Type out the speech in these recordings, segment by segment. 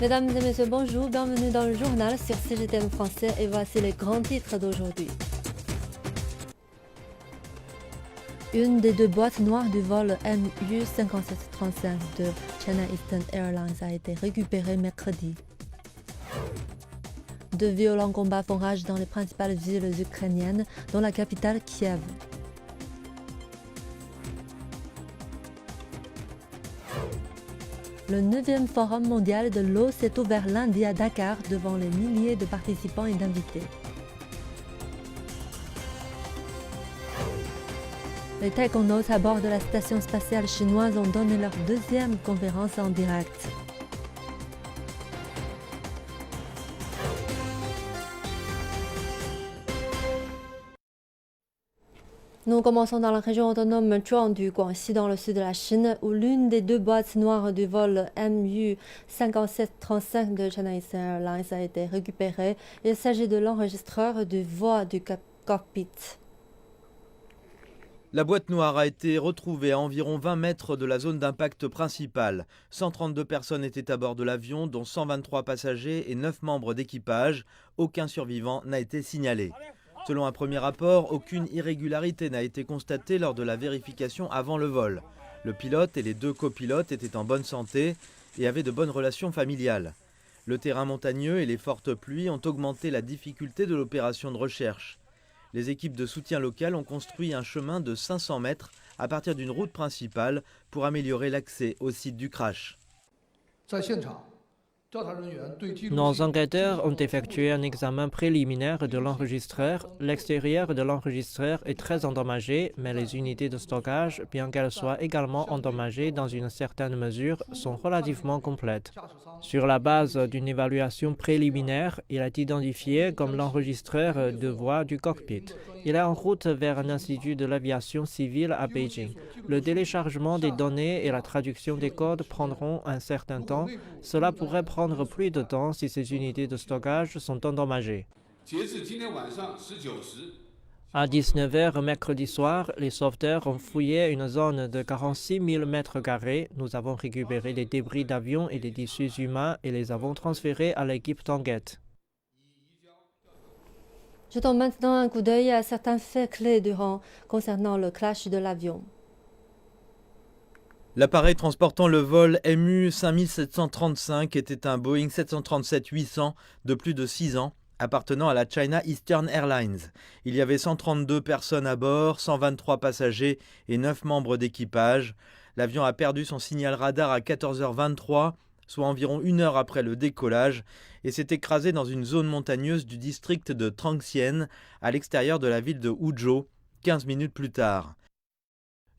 Mesdames et messieurs, bonjour, bienvenue dans le journal sur CGTN français et voici les grands titres d'aujourd'hui. Une des deux boîtes noires du vol MU5735 de China Eastern Airlines a été récupérée mercredi. De violents combats font rage dans les principales villes ukrainiennes, dont la capitale Kiev. Le 9e Forum mondial de l'eau s'est ouvert lundi à Dakar devant les milliers de participants et d'invités. Les taïkonautes à bord de la station spatiale chinoise ont donné leur deuxième conférence en direct. Nous commençons dans la région autonome Zhuang du Guangxi dans le sud de la Chine où l'une des deux boîtes noires du vol MU5735 de China Eastern Airlines a été récupérée. Il s'agit de l'enregistreur de voix du cockpit. La boîte noire a été retrouvée à environ 20 mètres de la zone d'impact principale. 132 personnes étaient à bord de l'avion, dont 123 passagers et 9 membres d'équipage. Aucun survivant n'a été signalé. Selon un premier rapport, aucune irrégularité n'a été constatée lors de la vérification avant le vol. Le pilote et les deux copilotes étaient en bonne santé et avaient de bonnes relations familiales. Le terrain montagneux et les fortes pluies ont augmenté la difficulté de l'opération de recherche. Les équipes de soutien local ont construit un chemin de 500 mètres à partir d'une route principale pour améliorer l'accès au site du crash. Nos enquêteurs ont effectué un examen préliminaire de l'enregistreur. L'extérieur de l'enregistreur est très endommagé, mais les unités de stockage, bien qu'elles soient également endommagées dans une certaine mesure, sont relativement complètes. Sur la base d'une évaluation préliminaire, il est identifié comme l'enregistreur de voix du cockpit. Il est en route vers un institut de l'aviation civile à Beijing. Le téléchargement des données et la traduction des codes prendront un certain temps. Cela pourrait prendre plus de temps si ces unités de stockage sont endommagées. À 19h mercredi soir, les sauveteurs ont fouillé une zone de 46 000 m². Nous avons récupéré des débris d'avions et des tissus humains et les avons transférés à l'équipe d'enquête. Jetons maintenant un coup d'œil à certains faits clés concernant le crash de l'avion. L'appareil transportant le vol MU5735 était un Boeing 737-800 de plus de 6 ans, appartenant à la China Eastern Airlines. Il y avait 132 personnes à bord, 123 passagers et 9 membres d'équipage. L'avion a perdu son signal radar à 14h23, soit environ 1 heure après le décollage, et s'est écrasé dans une zone montagneuse du district de Trangxian, à l'extérieur de la ville de Huzhou, 15 minutes plus tard.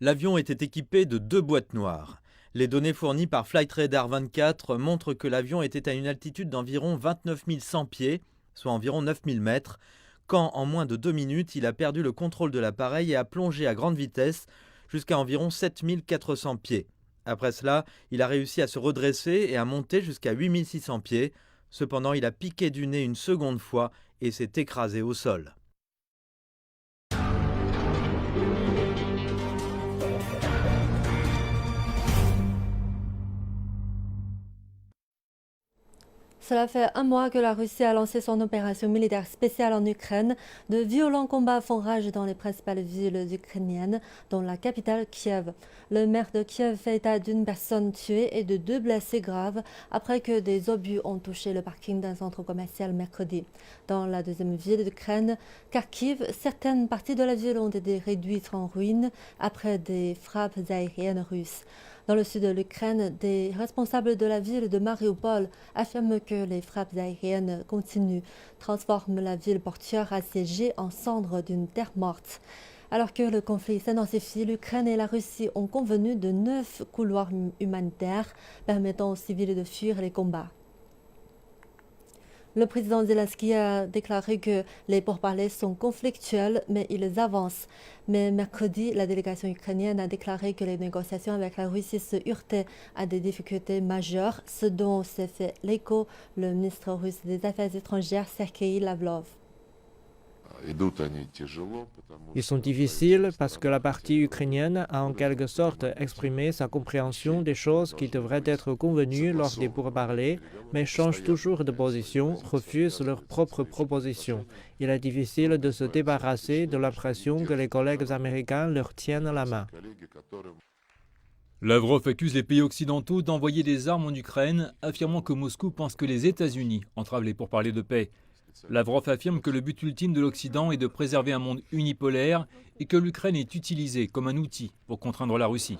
L'avion était équipé de 2 boîtes noires. Les données fournies par Flightradar 24 montrent que l'avion était à une altitude d'environ 29 100 pieds, soit environ 9 000 mètres, quand en moins de 2 minutes, il a perdu le contrôle de l'appareil et a plongé à grande vitesse jusqu'à environ 7 400 pieds. Après cela, il a réussi à se redresser et à monter jusqu'à 8 600 pieds. Cependant, il a piqué du nez une seconde fois et s'est écrasé au sol. Cela fait un mois que la Russie a lancé son opération militaire spéciale en Ukraine. De violents combats font rage dans les principales villes ukrainiennes, dont la capitale Kiev. Le maire de Kiev fait état d'une personne tuée et de 2 blessés graves après que des obus ont touché le parking d'un centre commercial mercredi. Dans la deuxième ville d'Ukraine, Kharkiv, certaines parties de la ville ont été réduites en ruines après des frappes aériennes russes. Dans le sud de l'Ukraine, des responsables de la ville de Mariupol affirment que les frappes aériennes continues transforment la ville portuaire assiégée en cendres d'une terre morte. Alors que le conflit s'intensifie, l'Ukraine et la Russie ont convenu de 9 couloirs humanitaires permettant aux civils de fuir les combats. Le président Zelensky a déclaré que les pourparlers sont conflictuels, mais ils avancent. Mais mercredi, la délégation ukrainienne a déclaré que les négociations avec la Russie se heurtaient à des difficultés majeures, ce dont s'est fait l'écho le ministre russe des Affaires étrangères Sergei Lavrov. Ils sont difficiles parce que la partie ukrainienne a en quelque sorte exprimé sa compréhension des choses qui devraient être convenues lors des pourparlers, mais changent toujours de position, refusent leurs propres propositions. Il est difficile de se débarrasser de l'impression que les collègues américains leur tiennent la main. Lavrov accuse les pays occidentaux d'envoyer des armes en Ukraine, affirmant que Moscou pense que les États-Unis entravent les pourparlers de paix. Lavrov affirme que le but ultime de l'Occident est de préserver un monde unipolaire et que l'Ukraine est utilisée comme un outil pour contraindre la Russie.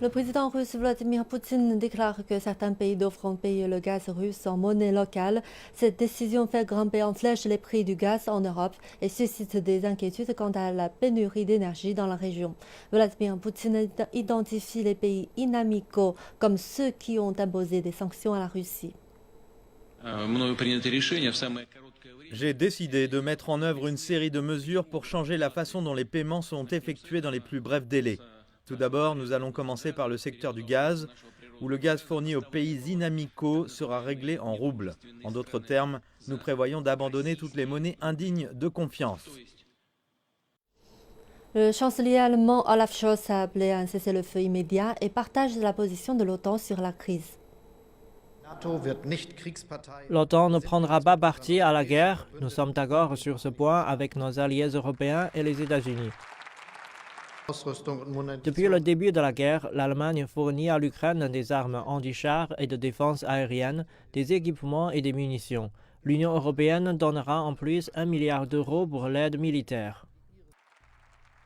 Le président russe Vladimir Poutine déclare que certains pays devront payer le gaz russe en monnaie locale. Cette décision fait grimper en flèche les prix du gaz en Europe et suscite des inquiétudes quant à la pénurie d'énergie dans la région. Vladimir Poutine identifie les pays inamicaux comme ceux qui ont imposé des sanctions à la Russie. J'ai décidé de mettre en œuvre une série de mesures pour changer la façon dont les paiements sont effectués dans les plus brefs délais. Tout d'abord, nous allons commencer par le secteur du gaz, où le gaz fourni aux pays inamicaux sera réglé en roubles. En d'autres termes, nous prévoyons d'abandonner toutes les monnaies indignes de confiance. Le chancelier allemand Olaf Scholz a appelé à un cessez-le-feu immédiat et partage la position de l'OTAN sur la crise. L'OTAN ne prendra pas parti à la guerre. Nous sommes d'accord sur ce point avec nos alliés européens et les États-Unis. Depuis le début de la guerre, l'Allemagne fournit à l'Ukraine des armes anti-chars et de défense aérienne, des équipements et des munitions. L'Union européenne donnera en plus 1 milliard d'euros pour l'aide militaire.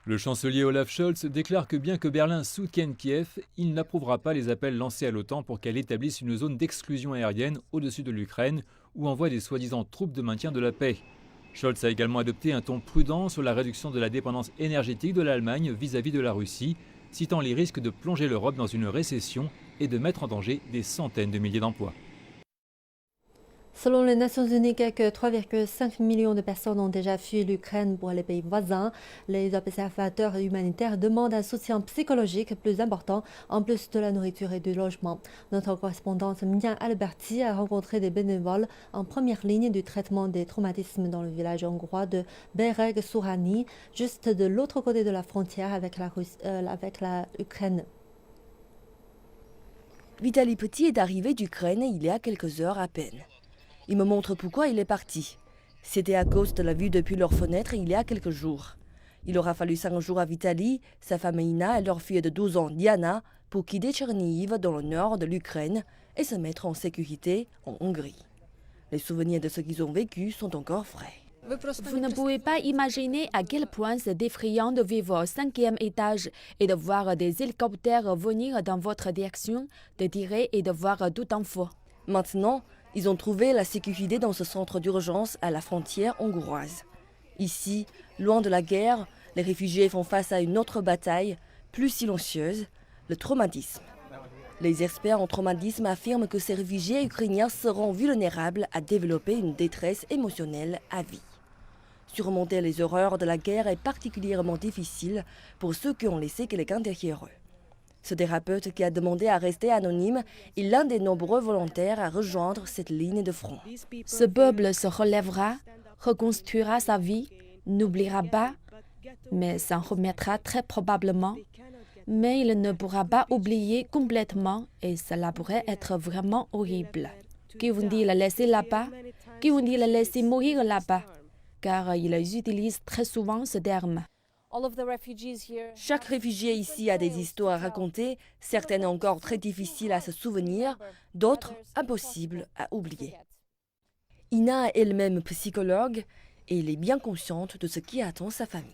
Le chancelier Olaf Scholz déclare que bien que Berlin soutienne Kiev, il n'approuvera pas les appels lancés à l'OTAN pour qu'elle établisse une zone d'exclusion aérienne au-dessus de l'Ukraine ou envoie des soi-disant troupes de maintien de la paix. Scholz a également adopté un ton prudent sur la réduction de la dépendance énergétique de l'Allemagne vis-à-vis de la Russie, citant les risques de plonger l'Europe dans une récession et de mettre en danger des centaines de milliers d'emplois. Selon les Nations Unies, quelques 3,5 millions de personnes ont déjà fui l'Ukraine pour les pays voisins. Les observateurs humanitaires demandent un soutien psychologique plus important, en plus de la nourriture et du logement. Notre correspondante Mia Alberti a rencontré des bénévoles en première ligne du traitement des traumatismes dans le village hongrois de Bereg-Surani, juste de l'autre côté de la frontière avec l'Ukraine. Vitaly Petit est arrivé d'Ukraine il y a quelques heures à peine. Il me montre pourquoi il est parti. C'était à cause de la vue depuis leur fenêtre il y a quelques jours. Il aura fallu 5 jours à Vitaly, sa femme Ina et leur fille de 12 ans Diana pour quitter Tchernihiv dans le nord de l'Ukraine et se mettre en sécurité en Hongrie. Les souvenirs de ce qu'ils ont vécu sont encore frais. Vous ne pouvez pas imaginer à quel point c'est effrayant de vivre au 5e étage et de voir des hélicoptères venir dans votre direction, de tirer et de voir tout en feu. Maintenant, ils ont trouvé la sécurité dans ce centre d'urgence à la frontière hongroise. Ici, loin de la guerre, les réfugiés font face à une autre bataille, plus silencieuse, le traumatisme. Les experts en traumatisme affirment que ces réfugiés ukrainiens seront vulnérables à développer une détresse émotionnelle à vie. Surmonter les horreurs de la guerre est particulièrement difficile pour ceux qui ont laissé quelqu'un derrière eux. Ce thérapeute qui a demandé à rester anonyme est l'un des nombreux volontaires à rejoindre cette ligne de front. Ce peuple se relèvera, reconstruira sa vie, n'oubliera pas, mais s'en remettra très probablement. Mais il ne pourra pas oublier complètement et cela pourrait être vraiment horrible. Qui vous dit le laisser là-bas? Qui vous dit le laisser mourir là-bas? Car ils utilisent très souvent ce terme. Chaque réfugié ici a des histoires à raconter, certaines encore très difficiles à se souvenir, d'autres impossibles à oublier. Ina est elle-même psychologue et elle est bien consciente de ce qui attend sa famille.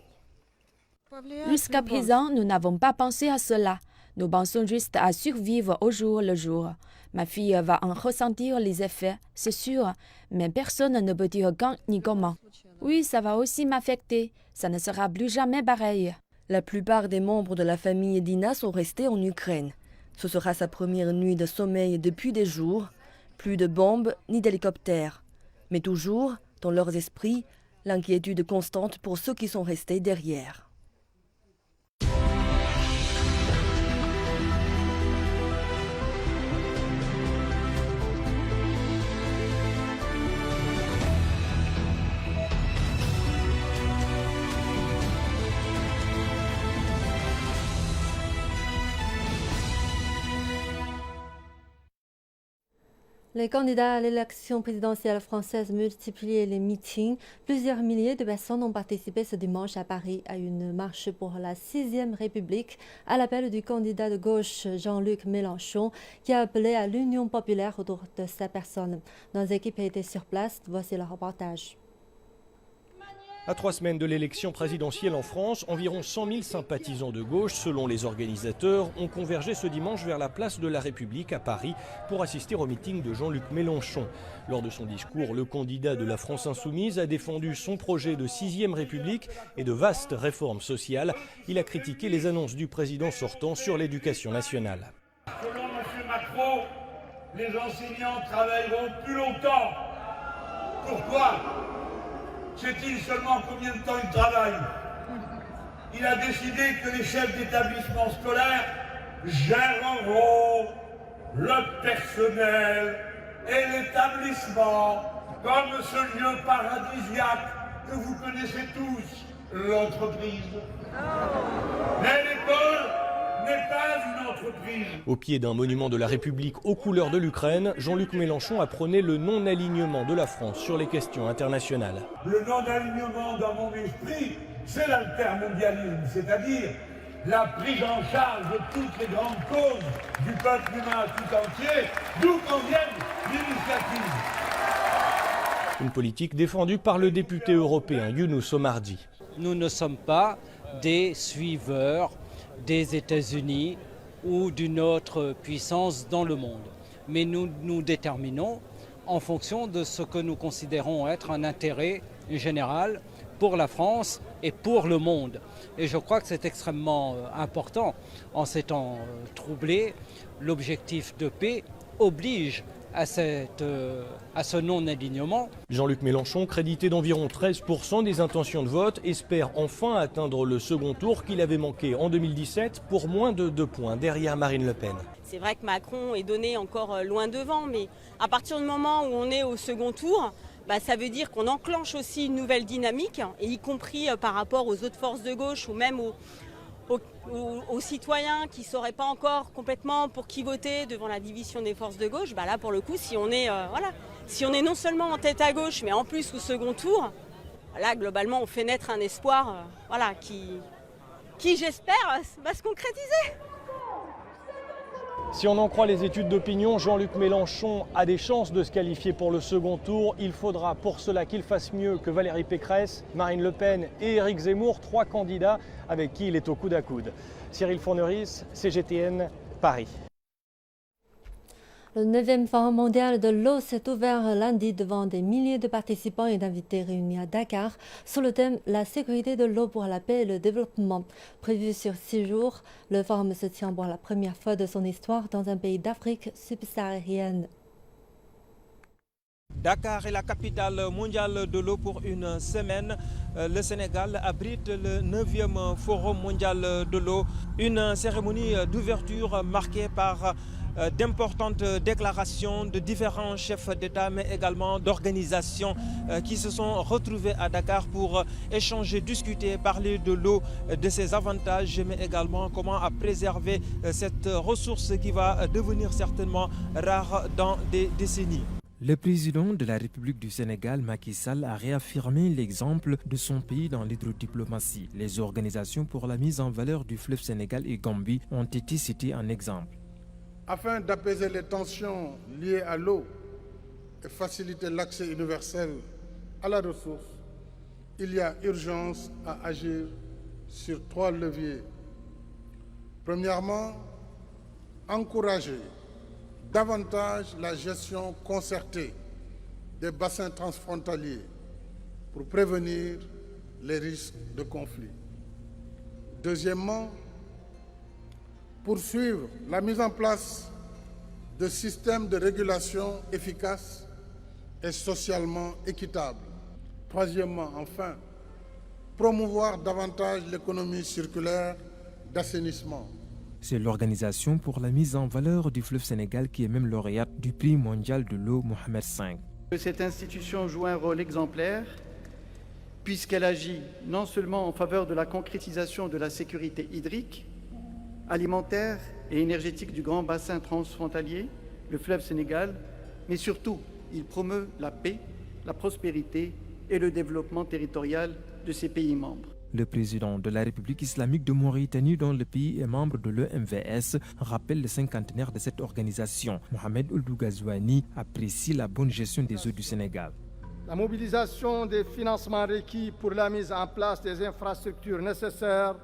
Jusqu'à présent, nous n'avons pas pensé à cela. Nous pensons juste à survivre au jour le jour. Ma fille va en ressentir les effets, c'est sûr, mais personne ne peut dire quand ni comment. Oui, ça va aussi m'affecter. Ça ne sera plus jamais pareil. La plupart des membres de la famille d'Ina sont restés en Ukraine. Ce sera sa première nuit de sommeil depuis des jours. Plus de bombes ni d'hélicoptères. Mais toujours, dans leurs esprits, l'inquiétude constante pour ceux qui sont restés derrière. Les candidats à l'élection présidentielle française multiplient les meetings. Plusieurs milliers de personnes ont participé ce dimanche à Paris à une marche pour la 6e République à l'appel du candidat de gauche Jean-Luc Mélenchon qui a appelé à l'union populaire autour de sa personne. Nos équipes étaient sur place. Voici le reportage. À 3 semaines de l'élection présidentielle en France, environ 100 000 sympathisants de gauche, selon les organisateurs, ont convergé ce dimanche vers la place de la République à Paris pour assister au meeting de Jean-Luc Mélenchon. Lors de son discours, le candidat de la France Insoumise a défendu son projet de 6e République et de vastes réformes sociales. Il a critiqué les annonces du président sortant sur l'éducation nationale. Selon M. Macron, les enseignants travailleront plus longtemps. Pourquoi ? Sait-il seulement combien de temps ils travaillent? Il a décidé que les chefs d'établissement scolaire géreront le personnel et l'établissement comme ce lieu paradisiaque que vous connaissez tous, l'entreprise. Mais l'école n'est pas une entreprise. Au pied d'un monument de la République aux couleurs de l'Ukraine, Jean-Luc Mélenchon apprenait le non-alignement de la France sur les questions internationales. Le non-alignement dans mon esprit, c'est l'altermondialisme, c'est-à-dire la prise en charge de toutes les grandes causes du peuple humain tout entier, d'où qu'en vienne l'initiative. Une politique défendue par le député européen Younous Omardi. Nous ne sommes pas des suiveurs des États-Unis ou d'une autre puissance dans le monde. Mais nous nous déterminons en fonction de ce que nous considérons être un intérêt général pour la France et pour le monde. Et je crois que c'est extrêmement important. En ces temps troublés, l'objectif de paix oblige à ce non-alignement. Jean-Luc Mélenchon, crédité d'environ 13% des intentions de vote, espère enfin atteindre le second tour qu'il avait manqué en 2017 pour moins de 2 points derrière Marine Le Pen. C'est vrai que Macron est donné encore loin devant, mais à partir du moment où on est au second tour, ça veut dire qu'on enclenche aussi une nouvelle dynamique, et y compris par rapport aux autres forces de gauche ou même aux citoyens qui ne sauraient pas encore complètement pour qui voter devant la division des forces de gauche. Là, pour le coup, si on est non seulement en tête à gauche, mais en plus au second tour, là, globalement, on fait naître un espoir qui j'espère, va se concrétiser. Si on en croit les études d'opinion, Jean-Luc Mélenchon a des chances de se qualifier pour le second tour. Il faudra pour cela qu'il fasse mieux que Valérie Pécresse, Marine Le Pen et Éric Zemmour, 3 candidats avec qui il est au coude à coude. Cyril Fourneris, CGTN, Paris. Le 9e Forum mondial de l'eau s'est ouvert lundi devant des milliers de participants et d'invités réunis à Dakar sur le thème « La sécurité de l'eau pour la paix et le développement ». Prévu sur 6 jours, le forum se tient pour la première fois de son histoire dans un pays d'Afrique subsaharienne. Dakar est la capitale mondiale de l'eau pour une semaine. Le Sénégal abrite le 9e Forum mondial de l'eau. Une cérémonie d'ouverture marquée par d'importantes déclarations de différents chefs d'État, mais également d'organisations qui se sont retrouvés à Dakar pour échanger, discuter, parler de l'eau, de ses avantages, mais également comment préserver cette ressource qui va devenir certainement rare dans des décennies. Le président de la République du Sénégal, Macky Sall, a réaffirmé l'exemple de son pays dans l'hydrodiplomatie. Les organisations pour la mise en valeur du fleuve Sénégal et Gambie ont été citées en exemple. Afin d'apaiser les tensions liées à l'eau et faciliter l'accès universel à la ressource, il y a urgence à agir sur 3 leviers. Premièrement, encourager davantage la gestion concertée des bassins transfrontaliers pour prévenir les risques de conflit. Deuxièmement, poursuivre la mise en place de systèmes de régulation efficaces et socialement équitables. Troisièmement, enfin, promouvoir davantage l'économie circulaire d'assainissement. C'est l'Organisation pour la mise en valeur du fleuve Sénégal qui est même lauréate du prix mondial de l'eau Mohamed V. Cette institution joue un rôle exemplaire puisqu'elle agit non seulement en faveur de la concrétisation de la sécurité hydrique, alimentaire et énergétique du grand bassin transfrontalier, le fleuve Sénégal, mais surtout, il promeut la paix, la prospérité et le développement territorial de ses pays membres. Le président de la République islamique de Mauritanie, dont le pays est membre de l'EMVS, rappelle le cinquantenaire de cette organisation. Mohamed Ould Ghazouani apprécie la bonne gestion des eaux du Sénégal. La mobilisation des financements requis pour la mise en place des infrastructures nécessaires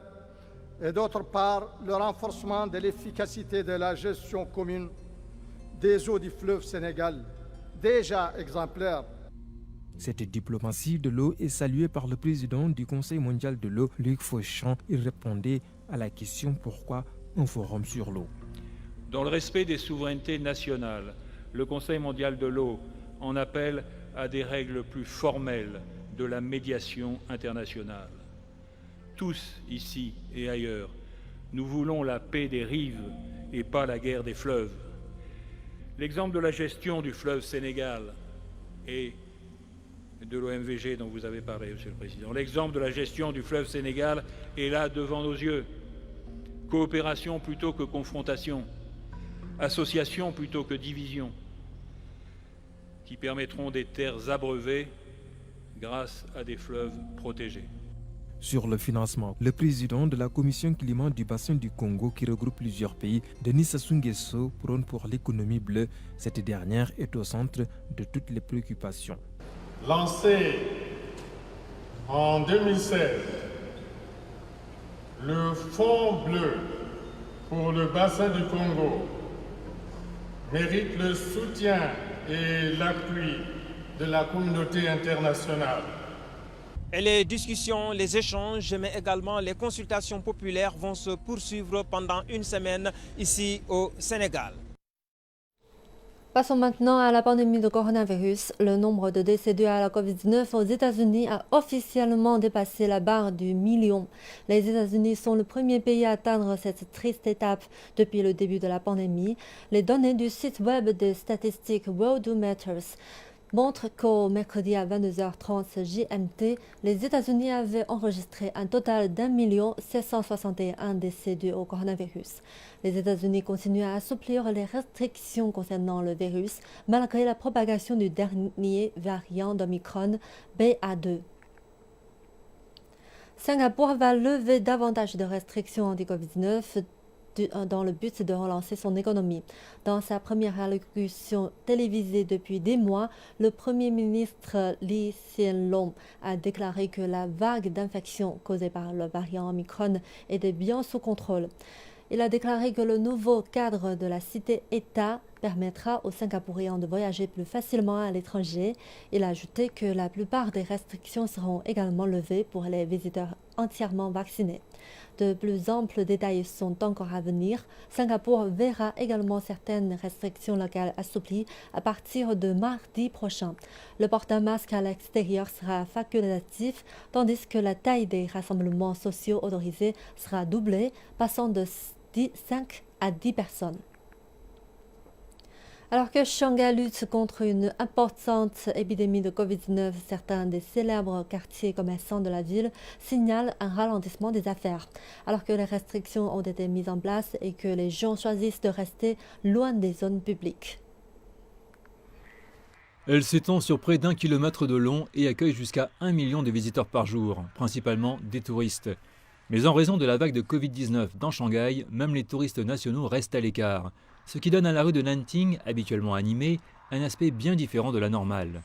et d'autre part le renforcement de l'efficacité de la gestion commune des eaux du fleuve Sénégal, déjà exemplaire. Cette diplomatie de l'eau est saluée par le président du Conseil mondial de l'eau, Luc Fauchon. Il répondait à la question pourquoi un forum sur l'eau. Dans le respect des souverainetés nationales, le Conseil mondial de l'eau en appelle à des règles plus formelles de la médiation internationale. Tous, ici et ailleurs, nous voulons la paix des rives et pas la guerre des fleuves. L'exemple de la gestion du fleuve Sénégal et de l'OMVG dont vous avez parlé, Monsieur le Président. L'exemple de la gestion du fleuve Sénégal est là devant nos yeux. Coopération plutôt que confrontation, association plutôt que division, qui permettront des terres abreuvées grâce à des fleuves protégés. Sur le financement, le président de la commission climat du bassin du Congo, qui regroupe plusieurs pays, Denis Sassou Nguesso, prône pour l'économie bleue. Cette dernière est au centre de toutes les préoccupations. Lancé en 2016, le Fonds bleu pour le bassin du Congo mérite le soutien et l'appui de la communauté internationale. Et les discussions, les échanges, mais également les consultations populaires vont se poursuivre pendant une semaine ici au Sénégal. Passons maintenant à la pandémie de coronavirus. Le nombre de décès dus à la COVID-19 aux États-Unis a officiellement dépassé la barre du million. Les États-Unis sont le premier pays à atteindre cette triste étape depuis le début de la pandémie. Les données du site web des statistiques World Matters montrent qu'au mercredi à 22h30 GMT, les États-Unis avaient enregistré un total d'1 761 décès dus au coronavirus. Les États-Unis continuent à assouplir les restrictions concernant le virus, malgré la propagation du dernier variant d'Omicron, BA2. Singapour va lever davantage de restrictions anti-Covid-19 dans le but de relancer son économie. Dans sa première allocution télévisée depuis des mois, le Premier ministre Lee Hsien Loong a déclaré que la vague d'infection causée par le variant Omicron était bien sous contrôle. Il a déclaré que le nouveau cadre de la cité-État permettra aux Singapouriens de voyager plus facilement à l'étranger. Il a ajouté que la plupart des restrictions seront également levées pour les visiteurs entièrement vaccinés. De plus amples détails sont encore à venir. Singapour verra également certaines restrictions locales assouplies à partir de mardi prochain. Le port d'un masque à l'extérieur sera facultatif, tandis que la taille des rassemblements sociaux autorisés sera doublée, passant de 5 à 10 personnes. Alors que Shanghai lutte contre une importante épidémie de Covid-19, certains des célèbres quartiers commerçants de la ville signalent un ralentissement des affaires. Alors que les restrictions ont été mises en place et que les gens choisissent de rester loin des zones publiques. Elle s'étend sur près d'1 kilomètre de long et accueille jusqu'à 1 million de visiteurs par jour, principalement des touristes. Mais en raison de la vague de Covid-19 dans Shanghai, même les touristes nationaux restent à l'écart. Ce qui donne à la rue de Nanting, habituellement animée, un aspect bien différent de la normale.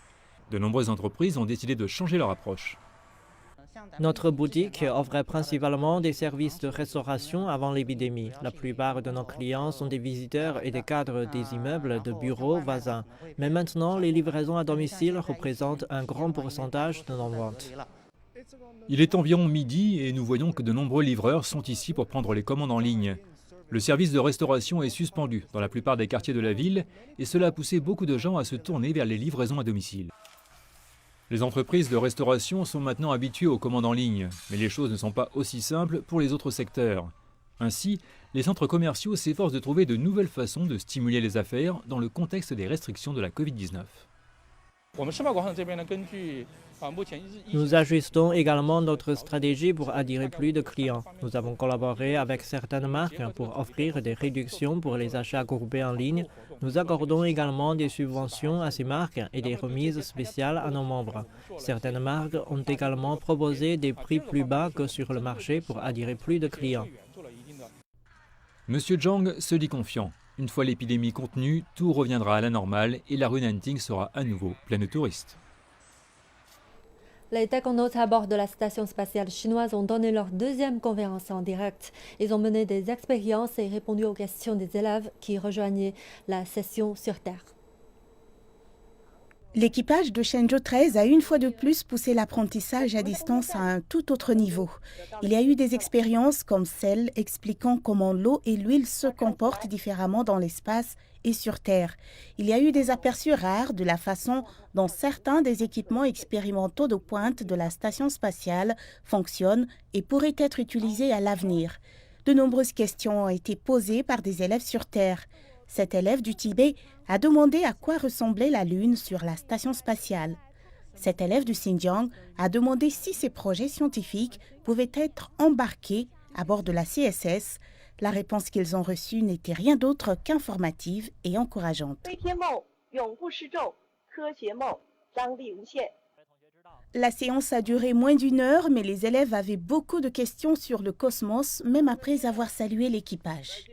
De nombreuses entreprises ont décidé de changer leur approche. Notre boutique offrait principalement des services de restauration avant l'épidémie. La plupart de nos clients sont des visiteurs et des cadres des immeubles de bureaux voisins. Mais maintenant, les livraisons à domicile représentent un grand pourcentage de nos ventes. Il est environ midi et nous voyons que de nombreux livreurs sont ici pour prendre les commandes en ligne. Le service de restauration est suspendu dans la plupart des quartiers de la ville et cela a poussé beaucoup de gens à se tourner vers les livraisons à domicile. Les entreprises de restauration sont maintenant habituées aux commandes en ligne, mais les choses ne sont pas aussi simples pour les autres secteurs. Ainsi, les centres commerciaux s'efforcent de trouver de nouvelles façons de stimuler les affaires dans le contexte des restrictions de la Covid-19. Nous ajustons également notre stratégie pour attirer plus de clients. Nous avons collaboré avec certaines marques pour offrir des réductions pour les achats groupés en ligne. Nous accordons également des subventions à ces marques et des remises spéciales à nos membres. Certaines marques ont également proposé des prix plus bas que sur le marché pour attirer plus de clients. Monsieur Zhang se dit confiant. Une fois l'épidémie contenue, tout reviendra à la normale et la rue Nanting sera à nouveau pleine de touristes. Les technonautes à bord de la station spatiale chinoise ont donné leur deuxième conférence en direct. Ils ont mené des expériences et répondu aux questions des élèves qui rejoignaient la session sur Terre. L'équipage de Shenzhou 13 a une fois de plus poussé l'apprentissage à distance à un tout autre niveau. Il y a eu des expériences comme celle expliquant comment l'eau et l'huile se comportent différemment dans l'espace et sur Terre. Il y a eu des aperçus rares de la façon dont certains des équipements expérimentaux de pointe de la station spatiale fonctionnent et pourraient être utilisés à l'avenir. De nombreuses questions ont été posées par des élèves sur Terre. Cet élève du Tibet a demandé à quoi ressemblait la Lune sur la station spatiale. Cet élève du Xinjiang a demandé si ces projets scientifiques pouvaient être embarqués à bord de la CSS. La réponse qu'ils ont reçue n'était rien d'autre qu'informative et encourageante. La séance a duré moins d'1 heure, mais les élèves avaient beaucoup de questions sur le cosmos, même après avoir salué l'équipage.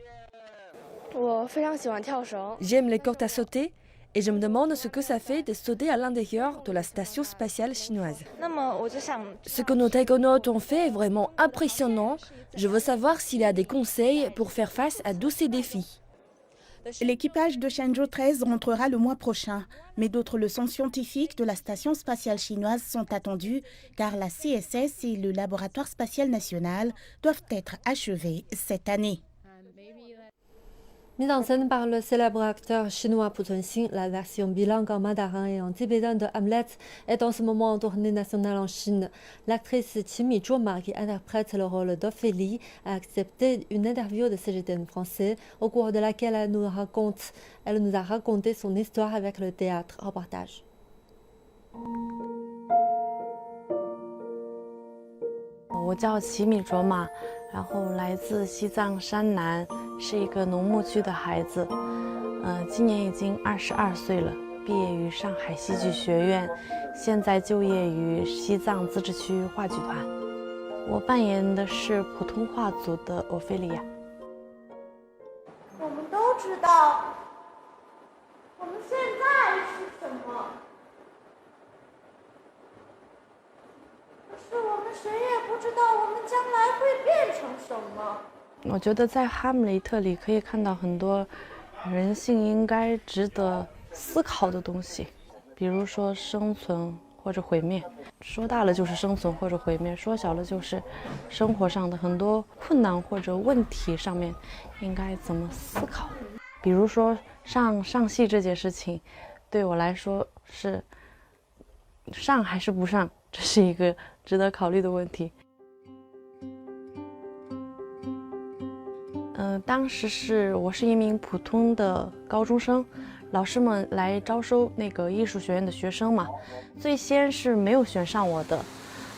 J'aime les cordes à sauter et je me demande ce que ça fait de sauter à l'intérieur de la station spatiale chinoise. Ce que nos taïkonautes ont fait est vraiment impressionnant. Je veux savoir s'il y a des conseils pour faire face à tous ces défis. L'équipage de Shenzhou 13 rentrera le mois prochain, mais d'autres leçons scientifiques de la station spatiale chinoise sont attendues car la CSS et le laboratoire spatial national doivent être achevés cette année. Mise en scène par le célèbre acteur chinois Pu Cunxin, la version bilingue en mandarin et en tibétain de Hamlet est en ce moment en tournée nationale en Chine. L'actrice Qin Mizhuoma, qui interprète le rôle d'Ophélie, a accepté une interview de CGTN français au cours de laquelle elle nous a raconté son histoire avec le théâtre. Reportage. 我叫齐米卓玛，然后来自西藏山南，是一个农牧区的孩子。今年已经22岁了，毕业于上海戏剧学院，现在就业于西藏自治区话剧团。我扮演的是普通话组的欧菲利亚。我们都知道，我们现在是什么。 可是我们谁也不知道我们将来会变成什么。我觉得在《哈姆雷特》里可以看到很多人性应该值得思考的东西，比如说生存或者毁灭。说大了就是生存或者毁灭，说小了就是生活上的很多困难或者问题上面应该怎么思考。比如说上戏这件事情，对我来说是上还是不上，这是一个 值得考虑的问题。当时我是一名普通的高中生，老师们来招收那个艺术学院的学生嘛。最先是没有选上我的，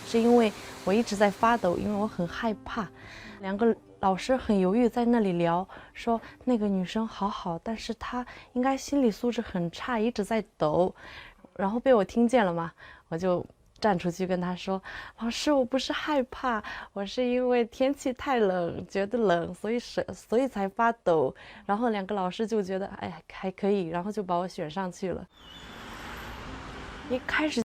是因为我一直在发抖，因为我很害怕。2个老师很犹豫，在那里聊，说那个女生好好，但是她应该心理素质很差，一直在抖。然后被我听见了嘛，我就 站出去跟他说：“老师，我不是害怕，我是因为天气太冷，觉得冷，所以才发抖。”然后2个老师就觉得，哎，还可以，然后就把我选上去了。一开始